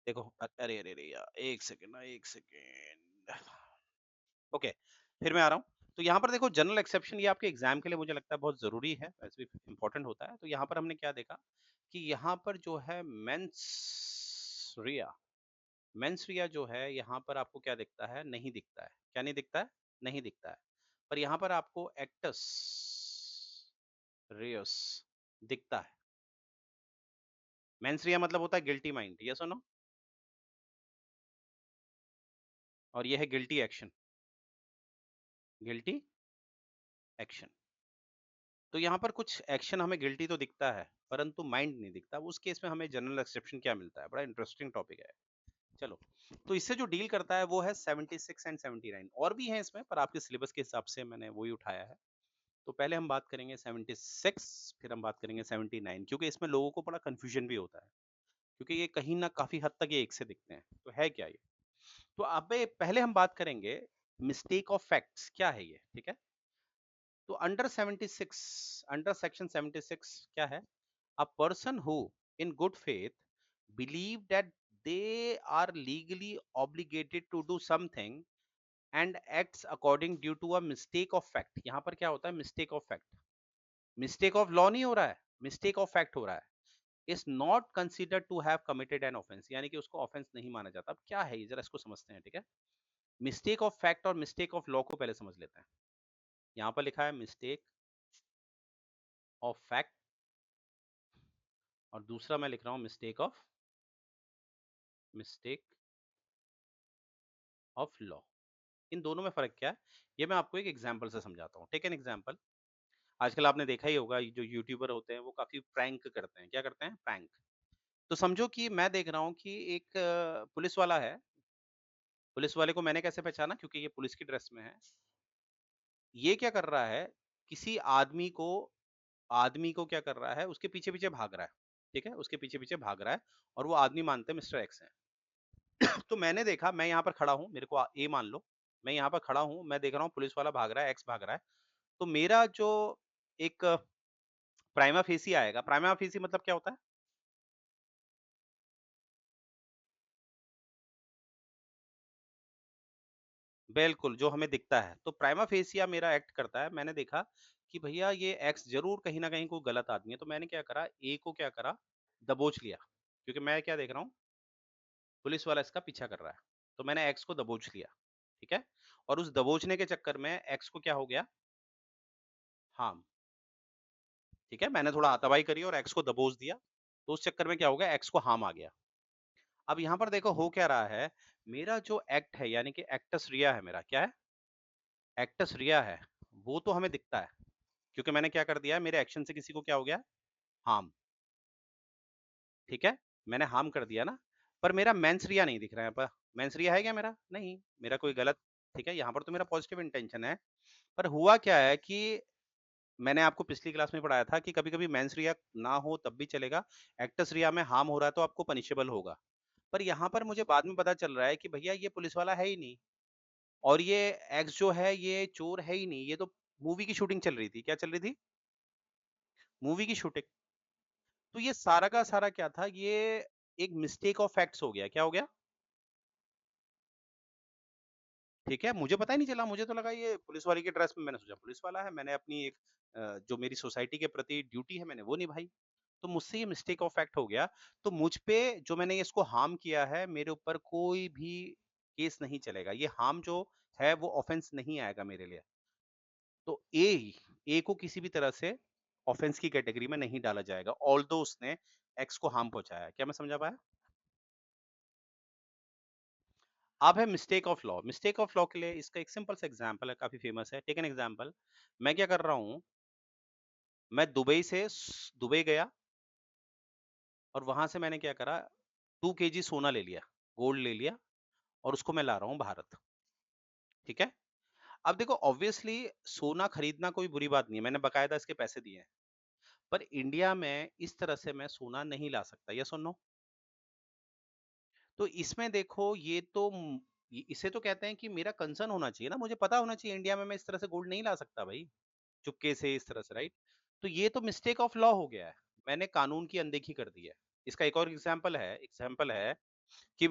देखो अरे अरे अरे यार, एक सेकंड ना, एक सेकंड। ओके, फिर मैं आ रहा हूँ। तो यहाँ पर देखो, जनरल एक्सेप्शन ये आपके एग्जाम के लिए मुझे लगता है बहुत जरूरी है, वैसे भी इंपॉर्टेंट होता है। तो यहाँ पर हमने क्या देखा कि यहाँ पर जो है मेंस रिया जो है, यहाँ पर आपको क्या दिखता है? नहीं दिखता है। क्या नहीं दिखता है? नहीं दिखता है। पर यहाँ पर आपको एक्टस रियस दिखता है। मेंस रिया मतलब होता है गिल्टी माइंड, यस और नो? और ये है गिल्टी एक्शन, गिल्टी एक्शन। तो यहाँ पर कुछ एक्शन हमें गिल्टी तो दिखता है, परंतु माइंड नहीं दिखता। उस केस में हमें जनरल एक्सेप्शन क्या मिलता है? बड़ा इंटरेस्टिंग टॉपिक है। चलो, तो इससे जो डील करता है वो है 76 एंड 79। और भी हैं इसमें, पर आपके सिलेबस के हिसाब से मैंने वही उठाया है। तो पहले हम बात करेंगे 76, फिर हम बात करेंगे 79, क्योंकि इसमें लोगों को बड़ा कंफ्यूजन भी होता है, क्योंकि ये कहीं ना काफी हद तक ये एक से दिखते हैं। तो है क्या ये? तो अब पहले हम बात करेंगे मिस्टेक ऑफ फैक्ट्स, क्या है ये, ठीक है? तो अंडर 76, अंडर सेक्शन 76 क्या है? A person who in good faith believe that they are legally obligated to do something and acts according due to a mistake of fact। यहाँ पर क्या होता है? mistake of fact। mistake of law नहीं हो रहा है, mistake of fact हो रहा है। is not considered to have committed an offense, यानी कि उसको offense नहीं माना जाता। अब क्या है ये, जरा इसको समझते हैं, ठीक है? mistake of fact और mistake of law को पहले समझ लेते हैं। यहाँ पर लिखा है mistake of fact, और दूसरा मैं लिख रहा हूँ mistake of law। इन दोनों में फर्क क्या है, ये मैं आपको एक एग्जांपल से समझाता हूँ। Take an example. आजकल आपने देखा ही होगा, ये जो यूट्यूबर होते हैं वो काफी प्रैंक करते हैं। क्या करते हैं? प्रैंक। तो समझो कि मैं देख रहा हूँ कि एक पुलिस वाला है। पुलिस वाले को मैंने कैसे पहचाना? क्योंकि ये पुलिस की ड्रेस में है। ये क्या कर रहा है? किसी आदमी को क्या कर रहा है? उसके पीछे पीछे भाग रहा है। ठीक है, उसके पीछे पीछे भाग रहा है, और वो आदमी मानते हैं मिस्टर एक्स है। तो मैंने देखा, मैं यहाँ पर खड़ा हूँ, मेरे को ए मान लो, मैं यहाँ पर खड़ा हूँ, मैं देख रहा हूँ पुलिस वाला भाग रहा है, एक्स भाग रहा है। तो मेरा जो एक प्राइमा फेसी आएगा। प्राइमा फेसी मतलब क्या होता है? बिल्कुल, जो हमें दिखता है। तो प्राइमा फेसिया मेरा एक्ट करता है। मैंने देखा कि भैया ये एक्स जरूर कहीं ना कहीं कोई गलत आदमी है। तो मैंने क्या करा, ए को क्या करा, दबोच लिया। क्योंकि मैं क्या देख रहा हूँ, पुलिस वाला इसका पीछा कर रहा है। तो मैंने एक्स को दबोच लिया। ठीक है, और उस दबोचने के चक्कर में एक्स को क्या हो गया? हार्म। ठीक है, मैंने थोड़ा हाथापाई करी और एक्स को दबोच दिया। तो उस चक्कर में क्या हो गया? एक्स को हार्म आ गया। अब यहाँ पर देखो हो क्या रहा है, मेरा जो एक्ट है, यानी कि एक्टस रिया है, मेरा क्या है? एक्टस रिया है। वो तो हमें दिखता है, क्योंकि मैंने क्या कर दिया, मेरे एक्शन से किसी को क्या हो गया? हार्म। ठीक है, मैंने हार्म कर दिया ना। पर मेरा मेंस रिया नहीं दिख रहा है। पर मेंस रिया है क्या मेरा? नहीं, मेरा कोई गलत। ठीक है, यहाँ पर तो मेरा पॉजिटिव इंटेंशन है। पर हुआ क्या है कि मैंने आपको पिछली क्लास में पढ़ाया था कि कभी कभी मेंस रिया ना हो तब भी चलेगा। एक्टस रिया में हार्म हो रहा है तो आपको पनिशेबल होगा। पर यहाँ पर मुझे बाद में पता चल रहा है कि भैया ये पुलिस वाला है ही नहीं, और ये एक्स जो है ये चोर है ही नहीं। ये तो मूवी की शूटिंग चल रही थी। क्या चल रही थी? मूवी की शूटिंग। तो ये सारा का सारा क्या था? ये एक मिस्टेक ऑफ फैक्ट्स हो गया। क्या हो गया? ठीक है, मुझे पता ही नहीं चला। मुझे तो लगा ये पुलिस वाले की ड्रेस में, मैंने सोचा पुलिस वाला है। मैंने अपनी एक जो मेरी सोसाइटी के प्रति ड्यूटी है मैंने वो निभाई। तो मुझसे ये मिस्टेक ऑफ फैक्ट हो गया। तो मुझ पे जो मैंने इसको हार्म किया है, मेरे ऊपर कोई भी केस नहीं चलेगा। ये हार्म जो है वो ऑफेंस नहीं आएगा मेरे लिए। तो ए को किसी भी तरह से ऑफेंस की कैटेगरी में नहीं डाला जाएगा, ऑल्दो उसने एक्स को हार्म पहुंचाया है। क्या मैं समझा पाया? अब है mistake of law. Mistake of law के लिए इसका एक सिंपल सा एग्जांपल है, काफी फेमस है। Take an example. मैं क्या कर रहा हूं, मैं दुबई से दुबई गया, और वहां से मैंने क्या करा, 2 kg सोना ले लिया, गोल्ड ले लिया, और उसको मैं ला रहा हूँ भारत। ठीक है, अब देखो ऑब्वियसली सोना खरीदना कोई बुरी बात नहीं है, मैंने बकायदा इसके पैसे दिए हैं। पर इंडिया में इस तरह से मैं सोना नहीं ला सकता, ये सुनो। तो इसमें देखो, ये तो इसे तो कहते हैं कि मेरा कंसर्न होना चाहिए ना, मुझे पता होना चाहिए इंडिया में मैं इस तरह से गोल्ड नहीं ला सकता भाई, चुपके से इस तरह से, राइट? तो ये तो मिस्टेक ऑफ लॉ हो गया है। मैंने कानून की अनदेखी कर दी है। इसका एक और एग्जाम्पल है। कि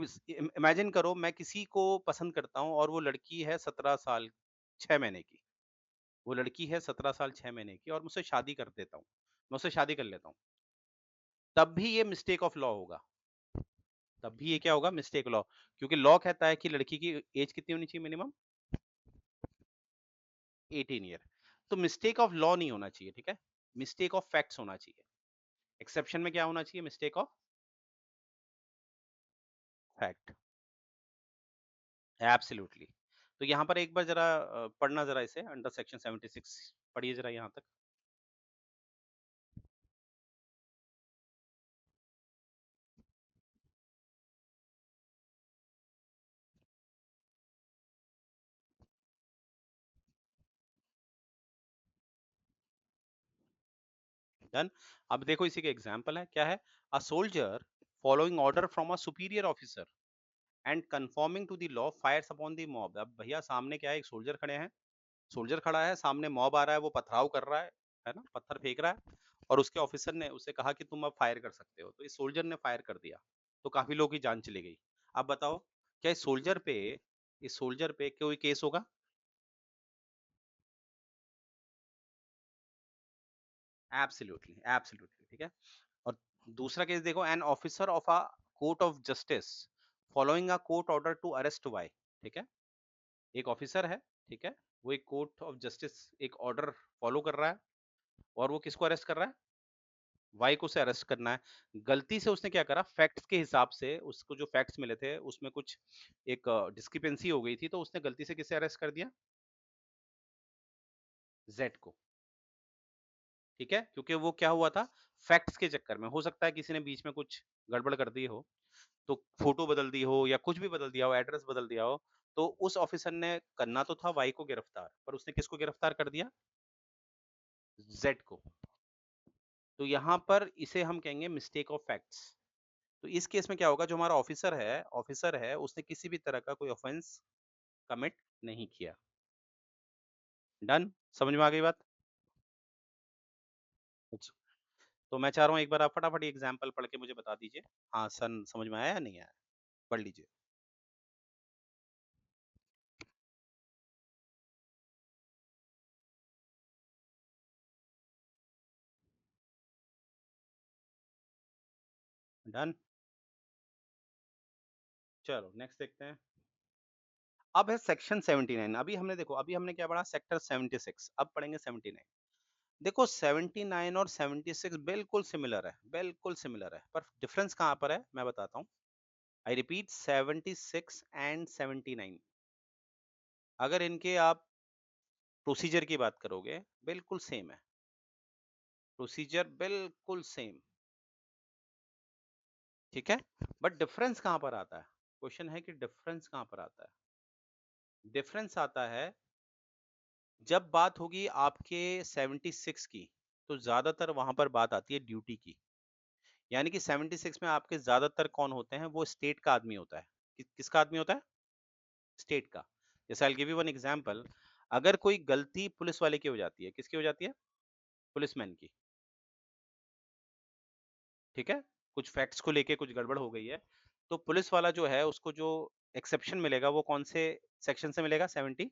इमेजिन करो मैं किसी को पसंद करता हूँ और वो लड़की है 17 साल 6 महीने की। वो लड़की है 17 साल 6 महीने की और मुझसे शादी कर देता हूँ। मैं उससे शादी कर लेता हूँ। तब भी ये मिस्टेक ऑफ लॉ होगा। तब भी ये क्या होगा? Mistake law. क्योंकि लॉ कहता है कि लड़की की एज कितनी होनी चाहिए मिनिमम? 18 ईयर। तो मिस्टेक ऑफ लॉ नहीं होना चाहिए, ठीक है? मिस्टेक ऑफ फैक्ट्स होना चाहिए। एक्सेप्शन में क्या होना चाहिए? Mistake of fact. एब्सोल्युटली। तो यहाँ पर एक बार जरा पढ़ना जरा इसे अंडर सेक्शन 76 पढ़िए जरा यहाँ तक। डन। अब देखो इसी के एग्जाम्पल है, क्या है? A soldier following order from a superior officer and conforming to the law fires upon the mob. अब भैया सामने क्या है? एक सोल्जर खड़े हैं, सोल्जर खड़ा है, सामने मॉब आ रहा है, वो पथराव कर रहा है ना? पत्थर फेंक रहा है और उसके ऑफिसर ने उसे कहा कि तुम अब फायर कर सकते हो। तो इस सोल्जर ने फायर कर दिया, तो काफी लोगों की जान चली गई। अब बताओ, क्या इस सोल्जर पे कोई केस होगा? एब्सोल्युटली, एब्सोल्युटली, ठीक है। और दूसरा केस देखो, an officer of a court of justice following a court order to arrest Y. ठीक है, एक ऑफिसर है, ठीक है, वो एक कोर्ट ऑफ जस्टिस एक ऑर्डर फॉलो कर रहा है और वो किसको अरेस्ट कर रहा है? वाई को से अरेस्ट करना है। गलती से उसने क्या करा? फैक्ट्स के हिसाब से उसको जो फैक्ट्स मिले थे उसमें कुछ एक डिस्क्रिपेंसी हो गई थी, तो उसने गलती से किसे अरेस्ट कर दिया? जेड को। ठीक है, क्योंकि वो क्या हुआ था? फैक्ट्स के चक्कर में, हो सकता है किसी ने बीच में कुछ गड़बड़ कर दी हो, तो फोटो बदल दी हो या कुछ भी बदल दिया हो, एड्रेस बदल दिया हो, तो उस ऑफिसर ने करना तो था वाई को गिरफ्तार, पर उसने किसको गिरफ्तार कर दिया? जेड को। तो यहाँ पर इसे हम कहेंगे मिस्टेक ऑफ फैक्ट्स। तो इस केस में क्या होगा? जो हमारा ऑफिसर है उसने किसी भी तरह का कोई ऑफेंस कमिट नहीं किया। डन। समझ में आ गई बात? अच्छा, तो मैं चाह रहा हूँ एक बार आप फटाफट एग्जाम्पल पढ़ के मुझे बता दीजिए। हाँ सन, समझ में आया या नहीं आया? पढ़ लीजिए। डन। चलो नेक्स्ट देखते हैं। अब है सेक्शन 79। अभी हमने देखो, अभी हमने क्या पढ़ा? सेक्टर 76। अब पढ़ेंगे 79। देखो 79 और 76 बिल्कुल सिमिलर है, बिल्कुल सिमिलर है, पर डिफरेंस कहाँ पर है मैं बताता हूँ। आई रिपीट, 76 एंड 79, अगर इनके आप प्रोसीजर की बात करोगे, बिल्कुल सेम है। प्रोसीजर बिल्कुल सेम, ठीक है। बट डिफरेंस कहाँ पर आता है? क्वेश्चन है कि डिफरेंस कहाँ पर आता है? डिफरेंस आता है जब बात होगी आपके 76 की, तो ज्यादातर वहां पर बात आती है ड्यूटी की। यानी कि 76 में आपके ज्यादातर कौन होते हैं? वो स्टेट का आदमी होता है। किसका आदमी होता है? स्टेट का। जैसे I give you one example. अगर कोई गलती पुलिस वाले की हो जाती है, किसकी हो जाती है? पुलिसमैन की। ठीक है, कुछ फैक्ट्स को लेके कुछ गड़बड़ हो गई है, तो पुलिस वाला जो है उसको जो एक्सेप्शन मिलेगा वो कौन से सेक्शन से मिलेगा? 76।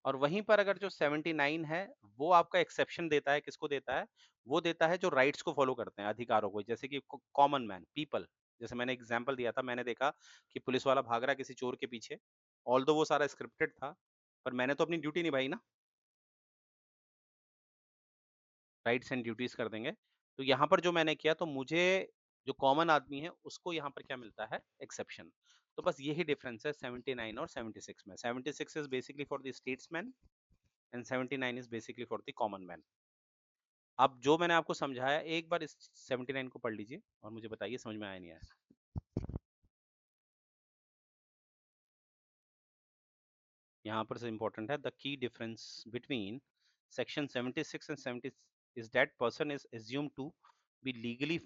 और वहीं पर अगर जो 79 है, वो आपका एक्सेप्शन देता है, किसको देता है? वो देता है जो राइट्स को फॉलो करते हैं, अधिकारों को, जैसे कि कॉमन मैन, पीपल। जैसे मैंने एग्जांपल दिया था, मैंने देखा कि पुलिस वाला भाग रहा है किसी चोर के पीछे, ऑल्दो वो सारा स्क्रिप्टेड था, पर मैंने तो अपनी ड्यूटी निभाई ना। राइट्स एंड ड्यूटीज कर देंगे। तो यहाँ पर जो मैंने किया, तो मुझे जो कॉमन आदमी है उसको यहाँ पर क्या मिलता है? एक्सेप्शन। तो बस यही डिफरेंस है 79 और 76 में। 76 is basically for the statesman and 79 is basically for the common man. अब जो मैंने आपको समझाया, एक बार इस 79 को पढ़ लीजिए और मुझे बताइए समझ में आया नहीं आया। यहाँ पर से इंपॉर्टेंट है, the key difference between section 76 and 70 is that person is assumed to be legally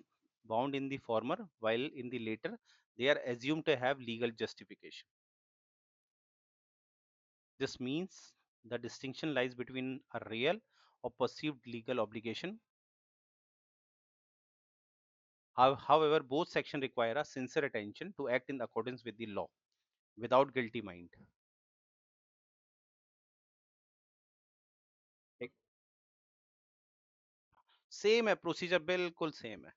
bound in the former, while in the later they are assumed to have legal justification. This means the distinction lies between a real or perceived legal obligation However, both sections require a sincere attention to act in accordance with the law without guilty mind. Same है procedure, बिल्कुल same है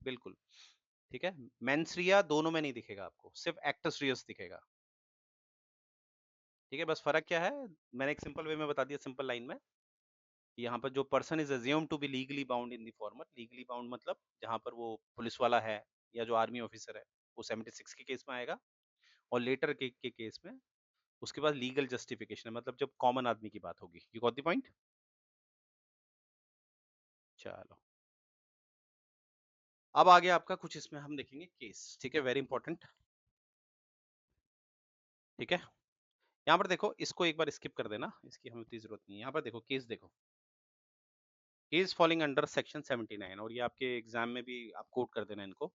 बिल्कुल। ठीक है, mains रिया दोनों में नहीं दिखेगा आपको, सिर्फ एक्टस रियस दिखेगा। ठीक है, बस फर्क क्या है, मैंने एक सिंपल वे में बता दिया, सिंपल लाइन में। यहाँ पर जो person is assume to be legally bound in the former, legally bound मतलब जहां पर वो पुलिस वाला है या जो आर्मी ऑफिसर है, वो 76 के केस में आएगा। और लेटर के केस में उसके पास लीगल जस्टिफिकेशन है, मतलब जब कॉमन आदमी की बात होगी। You got the point? चलो, अब आगे आपका कुछ इसमें हम देखेंगे केस। ठीक है, वेरी इंपॉर्टेंट। ठीक है, यहाँ पर देखो, इसको एक बार स्किप कर देना, इसकी हमें उतनी जरूरत नहीं है। यहाँ पर देखो केस, देखो केस फॉलिंग अंडर सेक्शन 79, और ये आपके एग्जाम में भी आप कोट कर देना इनको।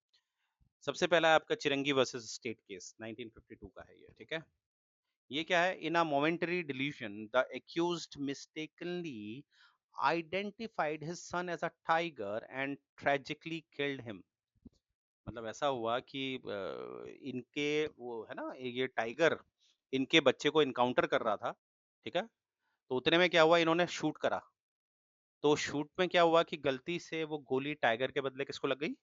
सबसे पहला है आपका चिरंगी वर्सेस स्टेट केस, 1952 का है ये। ठीक है, ये क्या है, in a momentary delusion the accused mistakenly identified his son as a tiger and tragically killed him. मतलब ऐसा हुआ कि इनके वो है ना, ये टाइगर इनके बच्चे को इनकाउंटर कर रहा था। ठीक है, तो उतने में क्या हुआ, इन्होंने शूट करा। तो शूट में क्या हुआ कि गलती से वो गोली टाइगर के बदले किसको लग गई,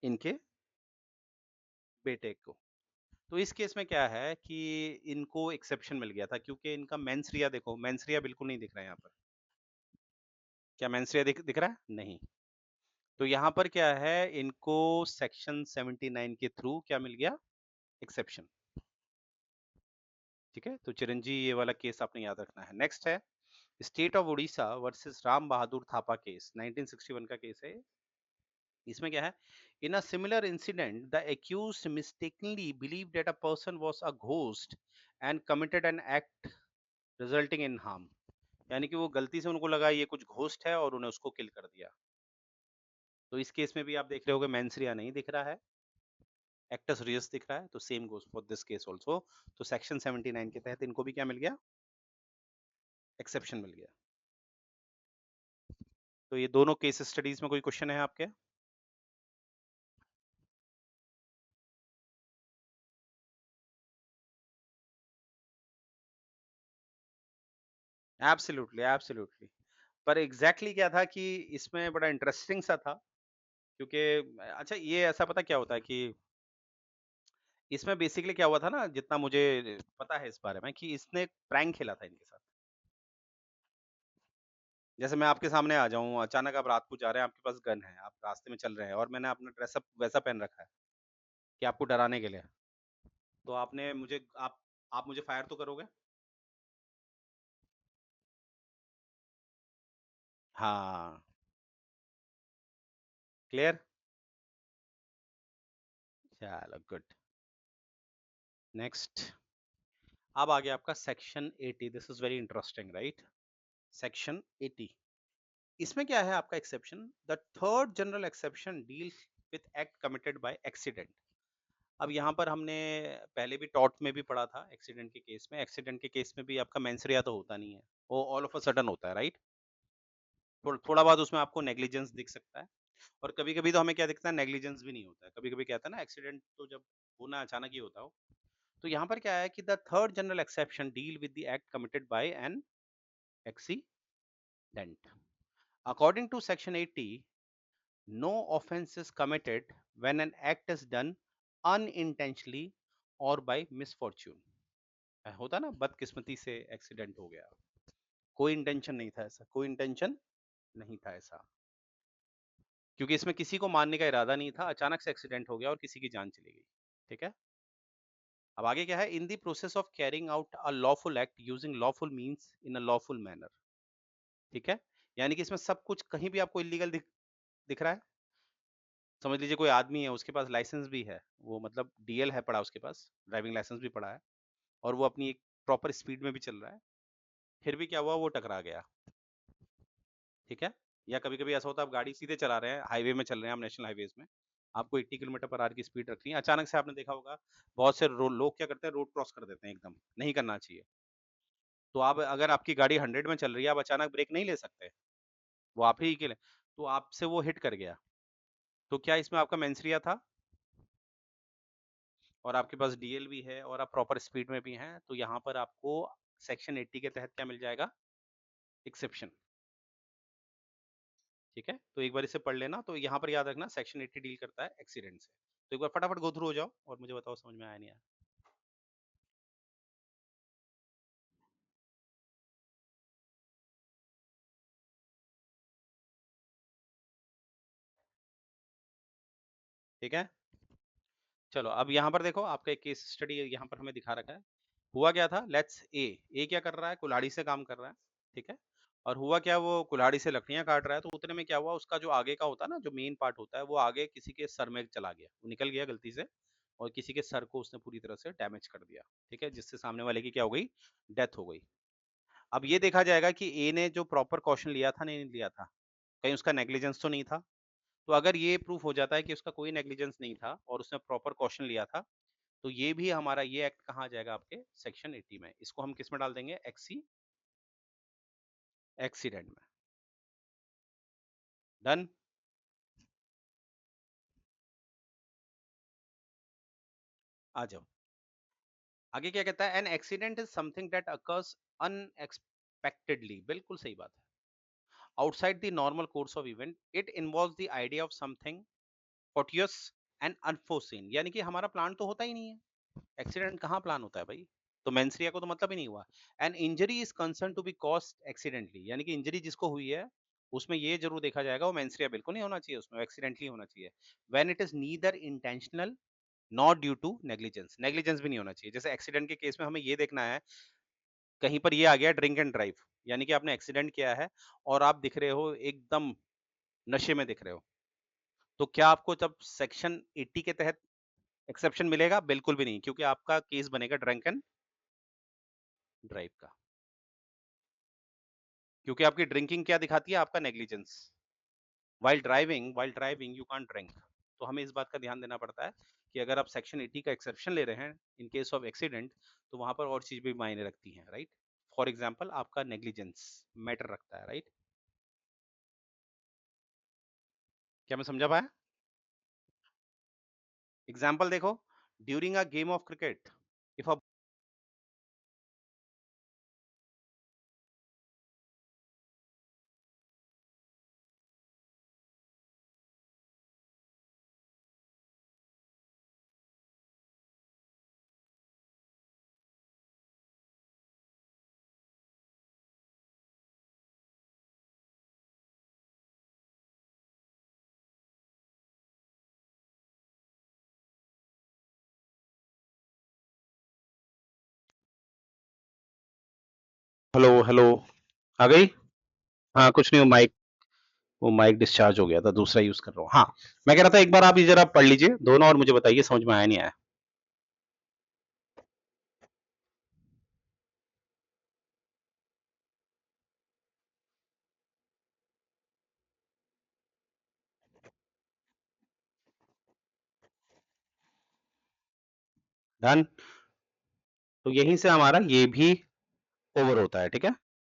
इनके बेटे को। तो इस केस में क्या है कि इनको एक्सेप्शन मिल गया था, क्योंकि इनका मेंस रिया, देखो मेंस रिया बिल्कुल नहीं दिख रहा है यहाँ पर। क्या मेंस रिया दिख रहा है? नहीं। तो यहाँ पर क्या है, इनको सेक्शन 79 के थ्रू क्या मिल गया, एक्सेप्शन। ठीक है, तो चिरंजी ये वाला केस आपने याद रखना है। नेक्स्ट है state of Orissa versus Ram Bahadur Thapa case, 1961 का केस है। इसमें क्या है, in a similar incident the accused mistakenly believe that a person was a ghost and committed an act resulting in harm. यानी कि वो गलती से उनको लगा ये कुछ घोस्ट है और उन्हें उसको किल कर दिया। तो इस केस में भी आप देख रहे होगे मेंसरिया नहीं दिख रहा है, एक्टस रियस दिख रहा है। तो same goes for this case also. तो सेक्शन 79 के तहत इनको भी क्या मिल गया, एक्सेप्शन मिल गया। तो ये दोनों केस स्टडीज में कोई क्वेश्चन है आपके? Absolutely absolutely. पर एग्जैक्टली क्या था कि इसमें बड़ा इंटरेस्टिंग सा था, क्योंकि अच्छा, ये ऐसा पता क्या होता है कि इसमें बेसिकली क्या हुआ था ना, जितना मुझे पता है इस बारे में, कि इसने प्रैंक खेला था इनके साथ। जैसे मैं आपके सामने आ जाऊं, अचानक आप रात को जा रहे हैं, आपके पास गन है, आप रास्ते में चल रहे हैं, और मैंने अपना ड्रेसअप वैसा पहन रखा है कि आपको डराने के लिए। तो आपने मुझे आप मुझे फायर तो करोगे। हाँ, क्लियर। चलो गुड। नेक्स्ट, अब आ गया आपका section 80। This is very interesting, right? Section 80, इसमें क्या है आपका exception, the third general exception deals with act committed by accident. अब यहाँ पर हमने पहले भी टॉट में भी पढ़ा था, एक्सीडेंट के केस में, एक्सीडेंट के केस में भी आपका मेंसरिया तो होता नहीं है, वो ऑल ऑफ अ सडन होता है, राइट? थोड़ा बहुत उसमें आपको नेग्लिजेंस दिख सकता है, और कभी कभी तो हमें क्या दिखता है, नेग्लिजेंस भी नहीं होता है। कभी कभी कहता है ना, एक्सीडेंट तो जब होना अचानक ही होता हो। तो यहाँ पर क्या है कि the third general exception deal with the act committed by an accident. According to section 80, no offense is committed when an act is done unintentionally or by misfortune। होता ना, बदकिस्मती से एक्सीडेंट हो गया, कोई इंटेंशन नहीं था ऐसा, कोई इंटेंशन नहीं था ऐसा, क्योंकि इसमें किसी को मारने का इरादा नहीं था, अचानक से एक्सीडेंट हो गया और किसी की जान चली गई। ठीक है, अब आगे क्या है, in the process of carrying out a lawful act using lawful means in a lawful manner. ठीक है, यानी कि इसमें सब कुछ कहीं भी आपको इलीगल दिख रहा है। समझ लीजिए कोई आदमी है, उसके पास लाइसेंस भी है, वो मतलब डीएल है पड़ा उसके पास, ड्राइविंग लाइसेंस भी पड़ा है, और वो अपनी एक प्रॉपर स्पीड में भी चल रहा है, फिर भी क्या हुआ, वो टकरा गया। ठीक है, या कभी कभी ऐसा होता है, आप गाड़ी सीधे चला रहे हैं, हाईवे में चल रहे हैं, आप नेशनल हाईवेज में, आपको 80 किलोमीटर पर आवर की स्पीड रखनी है, अचानक से आपने देखा होगा बहुत से लोग क्या करते हैं, रोड क्रॉस कर देते हैं, एकदम नहीं करना चाहिए। तो आप, अगर आपकी गाड़ी 100 में चल रही है, आप अचानक ब्रेक नहीं ले सकते, वो आप ही के लिए। तो आपसे वो हिट कर गया, तो क्या इसमें आपका मेंसरिया था और आपके पास डीएल भी है और आप प्रॉपर स्पीड में भी हैं, तो यहाँ पर आपको सेक्शन 80 के तहत क्या मिल जाएगा? एक्सेप्शन। ठीक है, तो एक बार इसे पढ़ लेना। तो यहाँ पर याद रखना सेक्शन 80 डील करता है एक्सीडेंट से। तो एक बार फटाफट गो थ्रू हो जाओ और मुझे बताओ समझ में आया नहीं आया। ठीक है, चलो अब यहाँ पर देखो आपका एक केस स्टडी यहाँ पर हमें दिखा रखा है। हुआ क्या था, लेट्स ए क्या कर रहा है, कुल्हाड़ी से काम कर रहा है। ठीक है, और हुआ क्या, वो कुल्हाड़ी से लकड़ियां काट रहा है, तो उतने में क्या हुआ, उसका जो आगे का होता है ना, जो मेन पार्ट होता है, वो आगे किसी के सर में चला गया, वो निकल गया गलती से और किसी के सर को उसने पूरी तरह से डैमेज कर दिया। ठीक है, जिससे सामने वाले की क्या हो गई, डेथ हो गई। अब ये देखा जाएगा कि ए ने जो प्रॉपर कॉशन लिया था नहीं लिया था, कहीं उसका नेग्लिजेंस तो नहीं था। तो अगर ये प्रूफ हो जाता है कि उसका कोई नेग्लिजेंस नहीं था और उसने प्रॉपर कॉशन लिया था, तो ये भी हमारा ये एक्ट कहाँ आ जाएगा, आपके सेक्शन 80 में। इसको हम किस में डाल देंगे, एक्सीडेंट में। डन। आ जाओ, आगे क्या कहता है, an accident is something that occurs unexpectedly, बिल्कुल सही बात है, outside the normal course of event, it involves the idea of something fortuitous and unforeseen, यानी कि हमारा प्लान तो होता ही नहीं है। एक्सीडेंट कहाँ प्लान होता है भाई, तो मेंसरिया को तो मतलब ही नहीं हुआ। And injury is concern to be caused accidentally, यानी कि इंजरी जिसको हुई है उसमें ये जरूर देखा जाएगा, वो मेंसरिया बिल्कुल नहीं होना चाहिए, उसमें एक्सीडेंटली होना चाहिए। When it is neither intentional not due to negligence, negligence भी नहीं होना चाहिए। जैसे एक्सीडेंट के केस में हमें ये देखना है, कहीं पर ये आ गया ड्रिंक एंड ड्राइव, यानी कि आपने एक्सीडेंट किया है और आप दिख रहे हो एकदम नशे में दिख रहे हो, तो क्या आपको जब सेक्शन 80 के तहत एक्सेप्शन मिलेगा? बिल्कुल भी नहीं, क्योंकि आपका केस बनेगा ड्रंक एंड ड्राइव का, क्योंकि आपकी ड्रिंकिंग क्या दिखाती है, आपका negligence. While driving you can't drink. तो हमें इस बात का ध्यान देना पड़ता है कि अगर आप सेक्शन 80 का एक्सेप्शन ले रहे हैं इन केस ऑफ एक्सीडेंट, तो वहां पर और चीज भी मायने रखती है, राइट। फॉर एग्जाम्पल आपका नेग्लिजेंस मैटर रखता है, राइट। क्या मैं समझा पाया? एग्जाम्पल देखो, during a game of cricket, if a hello hello, आ गई? हाँ कुछ नहीं, वो माइक डिस्चार्ज हो गया था, दूसरा यूज कर रहा हूँ। हाँ, मैं कह रहा था एक बार आप ये जरा पढ़ लीजिए दोनों और मुझे बताइए समझ में आया नहीं आया। डन। तो यहीं से हमारा ये भी ओवर होता है, ठीक है।